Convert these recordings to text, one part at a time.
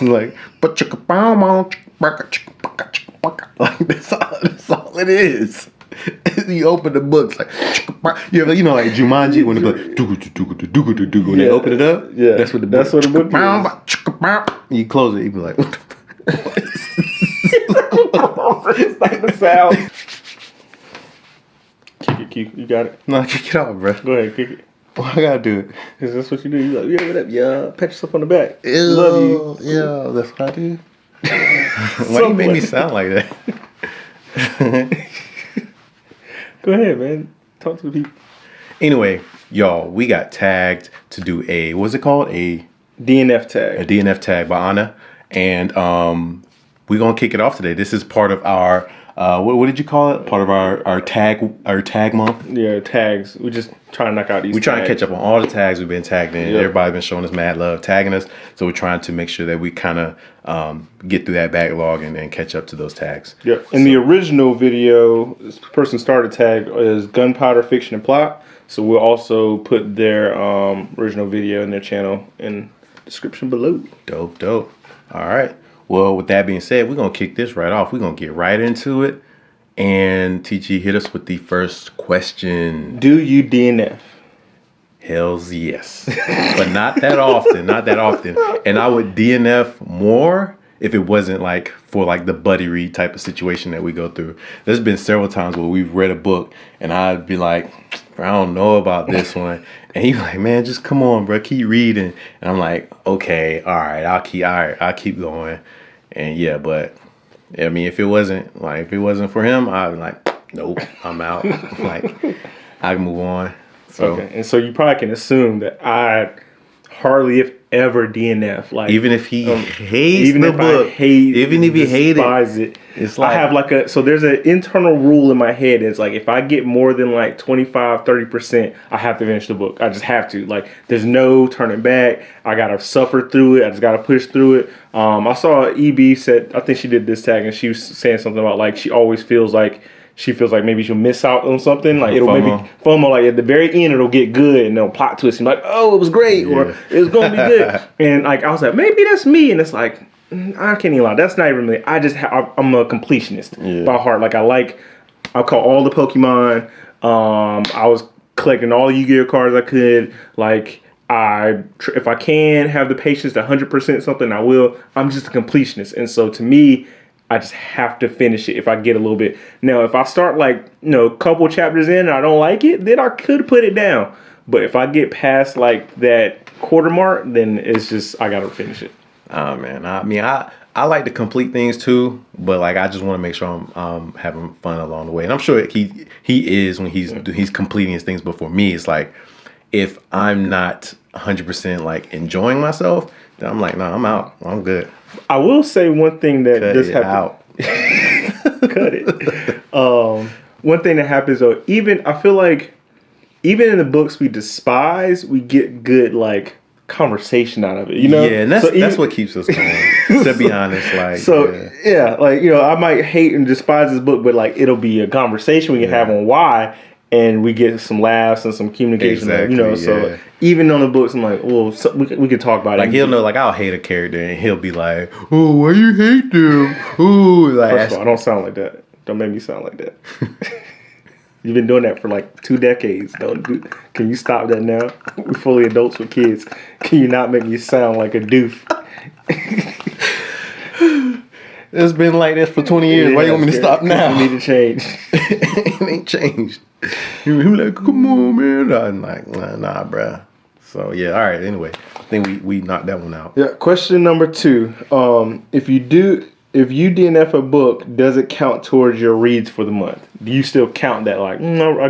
like, like that's all it is. You open the books like you know like Jumanji when they when they open it up. Yeah, that's what the book is. You close it, you be like, what the fuck? It's like the sound. Kick it. You got it. No, kick it off, bro. Go ahead, kick it. Why I gotta do it? Cause that's what you do. You like, yeah, what up, yeah? Pat yourself on the back. Ew, love you. Yeah, that's what I do. Why you make me sound like that? Go ahead, man. Talk to the people. Anyway, y'all, we got tagged to do a, what's it called? A DNF tag. A DNF tag by Anna. And we're going to kick it off today. This is part of our, what did you call it? Part of our tag month? Yeah, tags. We just trying to knock out these We're trying to catch up on all the tags we've been tagged in. Yep. Everybody's been showing us mad love, tagging us. So we're trying to make sure that we kind of get through that backlog and catch up to those tags. Yeah. In the original video, this person started tag is Gunpowder Fiction and Plot. So we'll also put their original video in their channel in the description below. Dope. All right. Well, with that being said, we're going to kick this right off. We're going to get right into it. And TG, hit us with the first question. Do you DNF? Hells yes. But not that often. And I would DNF more if it wasn't like for like the buddy read type of situation that we go through. There's been several times where we've read a book and I'd be like, I don't know about this one. And he's like, man, just come on, bro, keep reading. And I'm like, okay, all right, I'll keep going. And yeah, but I mean, if it wasn't for him, I'd be like, nope, I'm out. Like, I can move on. So, okay, and so you probably can assume that I hardly if ever DNF. Like, even if he hates even the if book, I hate, even if he hates it, it's like, I have like so there's an internal rule in my head. It's like if I get more than like 25-30%, I have to finish the book. I just have to. Like, there's no turning back. I gotta suffer through it. I just gotta push through it. I saw EB said, I think she did this tag, and she was saying something about like she always feels like maybe she'll miss out on something. Like, it'll maybe FOMO, like at the very end it'll get good and they'll plot twist and like, oh, it was great, or it was gonna be good. And like I was like, maybe that's me. And it's like, I can't even lie. That's not even me. I'm a completionist by heart. Like, I caught all the Pokemon. I was collecting all the Yu-Gi-Oh cards I could. Like, if I can have the patience to 100% something, I will. I'm just a completionist. And so to me, I just have to finish it if I get a little bit. Now, if I start like, a couple chapters in and I don't like it, then I could put it down. But if I get past like that quarter mark, then it's just, I got to finish it. Oh man. I mean, I like to complete things too, but like, I just want to make sure I'm having fun along the way. And I'm sure he is when he's completing his things. But for me, it's like, if I'm not 100% like enjoying myself, then I'm like, no, I'm out. I'm good. I will say one thing that does happen. Cut it. One thing that happens though, I feel like even in the books we despise, we get good like conversation out of it. Yeah, and that's what keeps us going. To be honest, like like I might hate and despise this book, but like it'll be a conversation we can have on why. And we get some laughs and some communication, exactly, so even on the books, I'm like, well, we could talk about it. Like, he'll know, like, I'll hate a character, and he'll be like, oh, why you hate them? Ooh, like, first of all, I don't sound like that. Don't make me sound like that. You've been doing that for like 2 decades. Can you stop that now? We're fully adults with kids. Can you not make me sound like a doof? It's been like this for 20 years. Why you want me to stop now? We need to change. It ain't changed. He was like, come on, man. I'm like, nah, bruh. So, yeah, all right. Anyway, I think we knocked that one out. Yeah, question number 2. If you DNF a book, does it count towards your reads for the month? Do you still count that? Like, no, I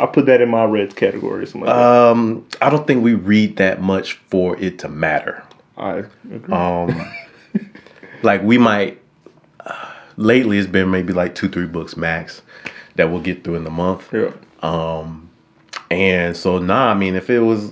put that in my reads category or something like that. I don't think we read that much for it to matter. I agree. Like, we might, lately it's been maybe like 2-3 books max that we'll get through in the month. Yeah. And so, I mean, if it was,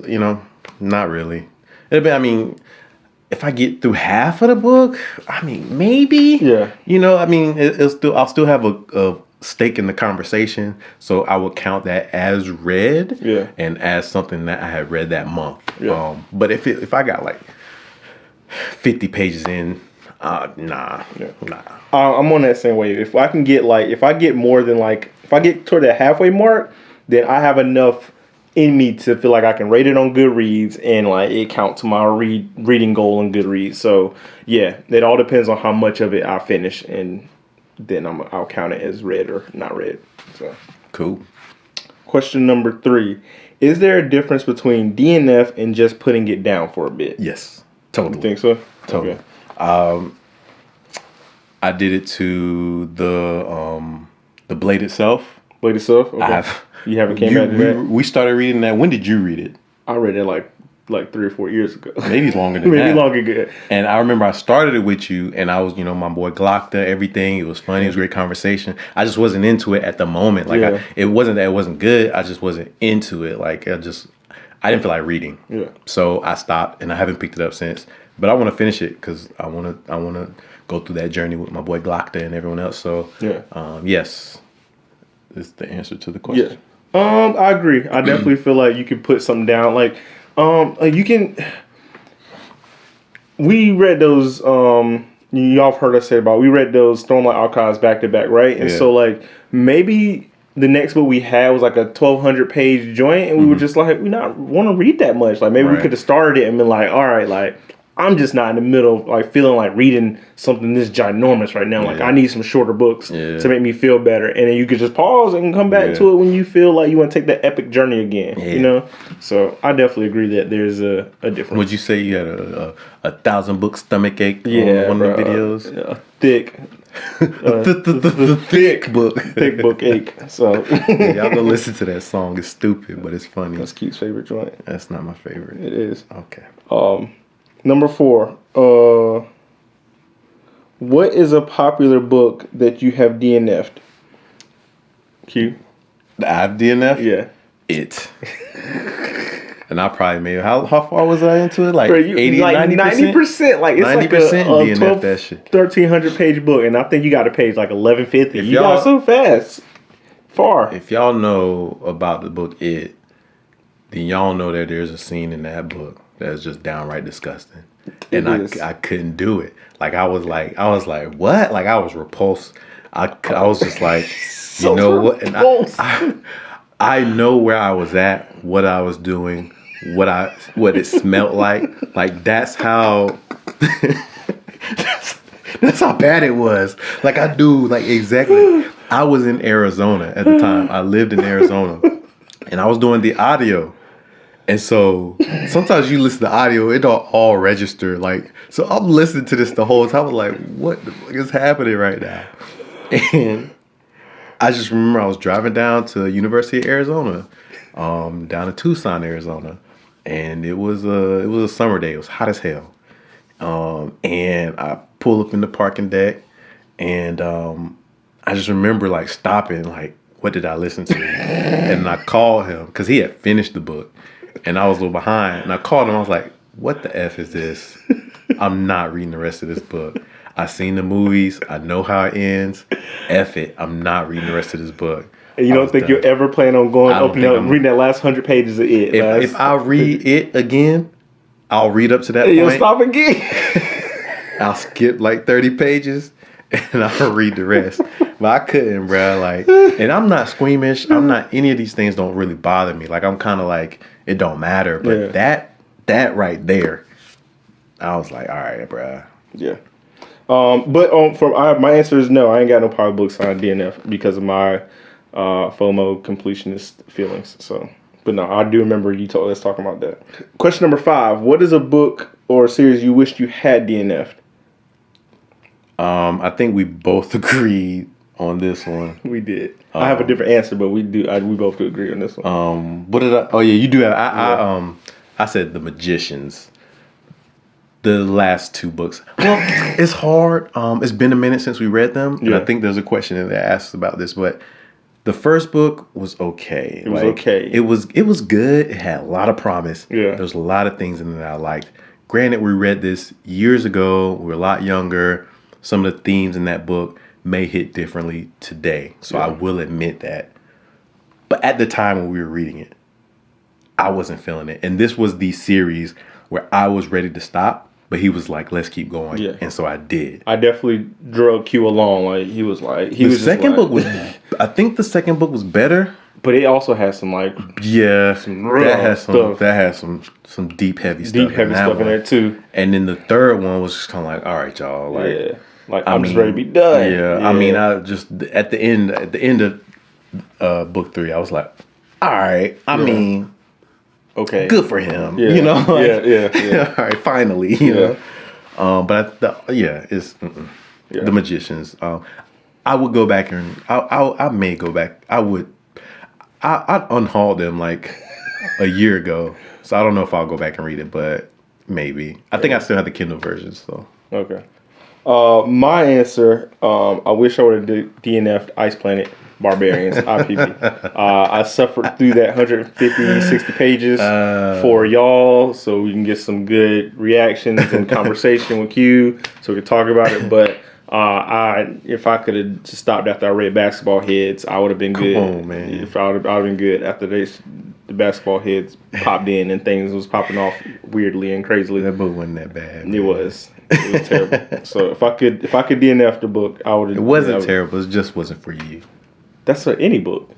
not really. If I get through half of the book, I mean, maybe. Yeah. I mean, I'll still have a stake in the conversation, so I would count that as read, and as something that I had read that month. Yeah. But if I got like 50 pages in, nah. I'm on that same wave. If I can get if I get more than if I get toward that halfway mark, then I have enough in me to feel like I can rate it on Goodreads and it count to my reading goal on Goodreads. So yeah, it all depends on how much of it I finish, and then I'll count it as read or not read. So cool. Question number 3: is there a difference between DNF and just putting it down for a bit? Yes, totally. You think so? Totally. Okay. I did it to the Blade itself. Blade itself. Okay. You haven't came back to that? We started reading that. When did you read it? I read it like 3 or 4 years ago. Maybe longer than that. Maybe longer ago. And I remember I started it with you, and I was, my boy Glockta, everything. It was funny. It was a great conversation. I just wasn't into it at the moment. It wasn't that it wasn't good. I just wasn't into it. I didn't feel like reading. Yeah. So I stopped, and I haven't picked it up since. But I want to finish it because I want to go through that journey with my boy Glockta and everyone else. So yes, is the answer to the question. Yeah. I agree. I definitely feel like you can put something down. You can. We read those. Y'all have heard us say about. We read those Stormlight Archives back to back, right? And so maybe the next book we had was a 1,200 page joint, and we were just we not want to read that much. Maybe we could have started it and been all right, I'm just not in the middle of feeling like reading something this ginormous right now. I need some shorter books to make me feel better. And then you could just pause and come back to it when you feel like you want to take that epic journey again. So I definitely agree that there's a difference. Would you say you had a 1,000 book stomach ache on one of the videos? Thick. The thick book. Thick book ache. So y'all go listen to that song. It's stupid, but it's funny. That's Keith's favorite joint. That's not my favorite. It is. Okay. Number 4. What is a popular book that you have DNF'd? Q? I've DNF'd? Yeah. It. And I probably made how far was I into it? 80, 90%? 90%. It's 90% a 12, that shit. 1,300 page book, and I think you got to page 1,150. You got so fast. Far. If y'all know about the book It, then y'all know that there's a scene in that book that's just downright disgusting. And I couldn't do it. I was like, what? I was repulsed. I was just so you know what? And I know where I was at, what I was doing, what it smelled like. That's how that's how bad it was. I do exactly. I was in Arizona at the time. I lived in Arizona, and I was doing the audio. And so sometimes you listen to audio, it don't all register. So I'm listening to this the whole time. I was like, what the fuck is happening right now? And I just remember I was driving down to University of Arizona, down to Tucson, Arizona. And it was a summer day. It was hot as hell. And I pull up in the parking deck, and I just remember stopping, what did I listen to? And I called him because he had finished the book. And I was a little behind, and I called him. I was like, what the F is this? I'm not reading the rest of this book. I've seen the movies. I know how it ends. F it. I'm not reading the rest of this book. And you don't think you'll ever plan on reading that last 100 pages of It? If I read It again, I'll read up to that point. You'll stop again? I'll skip 30 pages, and I'll read the rest. But I couldn't, bro. And I'm not squeamish. I'm not, any of these things don't really bother me. I'm kind of it don't matter. But that right there, I was like, all right, bro. Yeah. But my answer is no. I ain't got no power books on DNF because of my FOMO completionist feelings. So, but no, I do remember you told us talking about that. Question number 5: what is a book or a series you wished you had DNF'd? I think we both agreed on this one. We did. I have a different answer, but we both do agree on this one. What did I? Oh yeah, you do have. I said The Magicians. The last 2 books. Well, it's hard. It's been a minute since we read them, and I think there's a question that asks about this. But the first book was okay. It was okay. It was good. It had a lot of promise. Yeah. There's a lot of things in it that I liked. Granted, we read this years ago. We were a lot younger. Some of the themes in that book may hit differently today. So I will admit that. But at the time when we were reading it, I wasn't feeling it. And this was the series where I was ready to stop. But he was like, let's keep going. Yeah. And so I did. I definitely drug Q along. Like he was like The second book was, I think the second book was better. But it also has some like that has some deep heavy stuff in there too. And then the third one was just kind of like, all right, y'all, like I'm just ready to be done. I mean, I just at the end of book 3, I was like, all right, I mean, okay, good for him, you know, all right, finally, you know, but it's The Magicians. I would go back and I may go back. I'd unhauled them like a year ago, so I don't know if I'll go back and read it, but maybe. I think I still have the Kindle version, so. Okay. My answer, I wish I would have DNF'd Ice Planet Barbarians, IPB. I suffered through that 150, 60 pages for y'all, so we can get some good reactions and conversation with Q, so we can talk about it, but if I could have just stopped after I read Basketball Heads, I would have been good. Come on, man. If I would have been good after the Basketball Heads popped in and things was popping off weirdly and crazily. That book wasn't that bad. Man. It was terrible. So if I could DNF the book, I would have. It wasn't terrible. It just wasn't for you. That's for any book.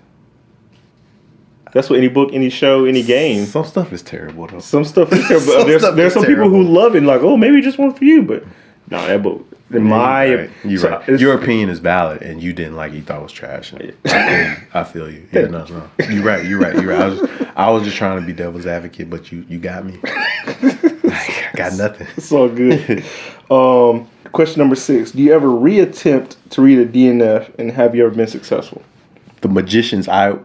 That's what any book, any show, any game. Some stuff is terrible though. Some stuff is terrible. There's some people who love it, like, oh, maybe just one for you, but no, that book. You're right. Your opinion is valid, and you didn't like it. You thought it was trash. I feel you. Yeah, no. You're right. I was just trying to be devil's advocate, but you got me. I got nothing. It's all good. Question number 6: do you ever reattempt to read a DNF, and have you ever been successful? The Magicians, I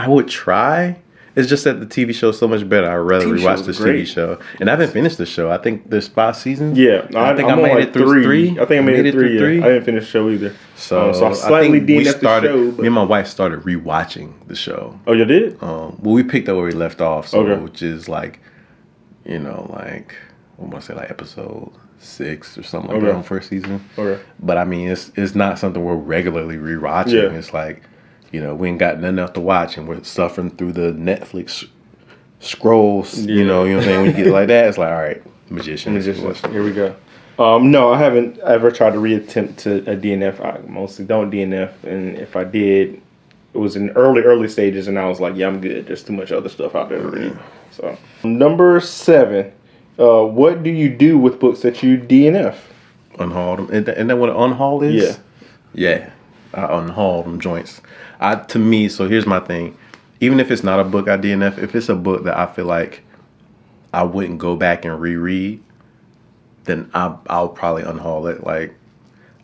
would try. It's just that the TV show is so much better. I'd rather rewatch this TV show. And I haven't finished the show. I think there's 5 seasons. Yeah. I think I made it through 3. I think I made it through 3. I didn't finish the show either. So I slightly DNF'd the show. Me and my wife started rewatching the show. Oh, you did? Well, we picked up where we left off. So, which is like, you know, like, I want to say like episode 6 or something like that on first season. Okay. But I mean, it's not something we're regularly rewatching. Yeah. It's like, you know, we ain't got nothing else to watch, and we're suffering through the Netflix scrolls. You know what I'm saying? When you get like that, it's like, all right, Magicians. Here we go. No, I haven't ever tried to reattempt to a DNF. I mostly don't DNF, and if I did, it was in early stages, and I was like, yeah, I'm good. There's too much other stuff out there to read. So, number 7, what do you do with books that you DNF? Unhaul them. Isn't that what an unhaul is? Yeah. I unhaul them joints. To me, so here's my thing. Even if it's not a book I DNF, if it's a book that I feel like I wouldn't go back and reread, then I'll probably unhaul it. Like,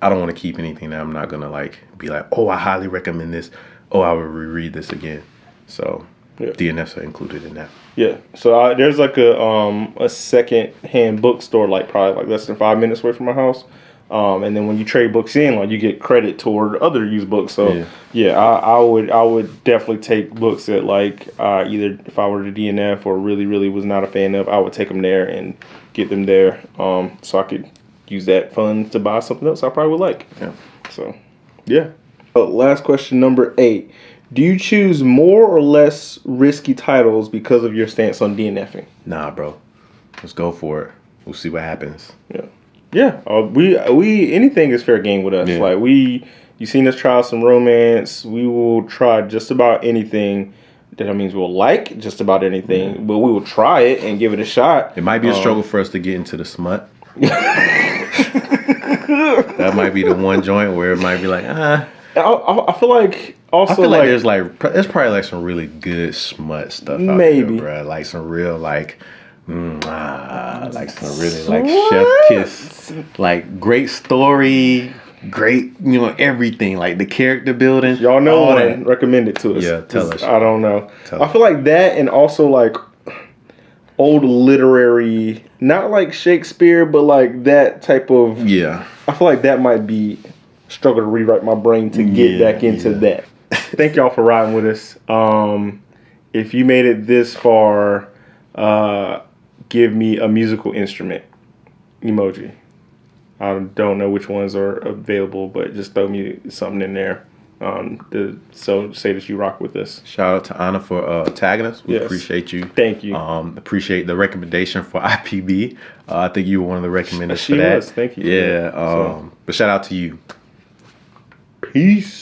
I don't want to keep anything that I'm not going to, like, be like, oh, I highly recommend this. Oh, I would reread this again. So, DNFs are included in that. Yeah. So, there's, like, a second-hand bookstore, like, probably, like, less than 5 minutes away from my house. And then when you trade books in, like, you get credit toward other used books. So, I would definitely take books that, like, either if I were to DNF or really, really was not a fan of, I would take them there and get them there, so I could use that fund to buy something else I probably would like. Yeah. So, yeah. Last question, number 8. Do you choose more or less risky titles because of your stance on DNFing? Nah, bro. Let's go for it. We'll see what happens. Yeah. Yeah, we anything is fair game with us. Yeah. Like you seen us try some romance. We will try just about anything. That means we'll like just about anything, but we will try it and give it a shot. It might be a struggle for us to get into the smut. That might be the one joint where it might be like, I feel like also there's probably like some really good smut stuff out there, bro. Like some real like some really like chef kiss, like great story, great, you know, everything, like the character building. Y'all know one, recommend it to us. Yeah, tell us. I don't know. I feel like that, and also like old literary, not like Shakespeare, but like that type of. Yeah. I feel like that might be struggle to rewrite my brain to get back into that. Thank y'all for riding with us. If you made it this far, give me a musical instrument emoji. I don't know which ones are available, but just throw me something in there. so say that you rock with us. Shout out to Anna for tagging us. We Yes. appreciate you. Thank you. Appreciate the recommendation for IPB. I think you were one of the recommenders She for that. was. Thank you for Yeah. that. So. But shout out to you. Peace.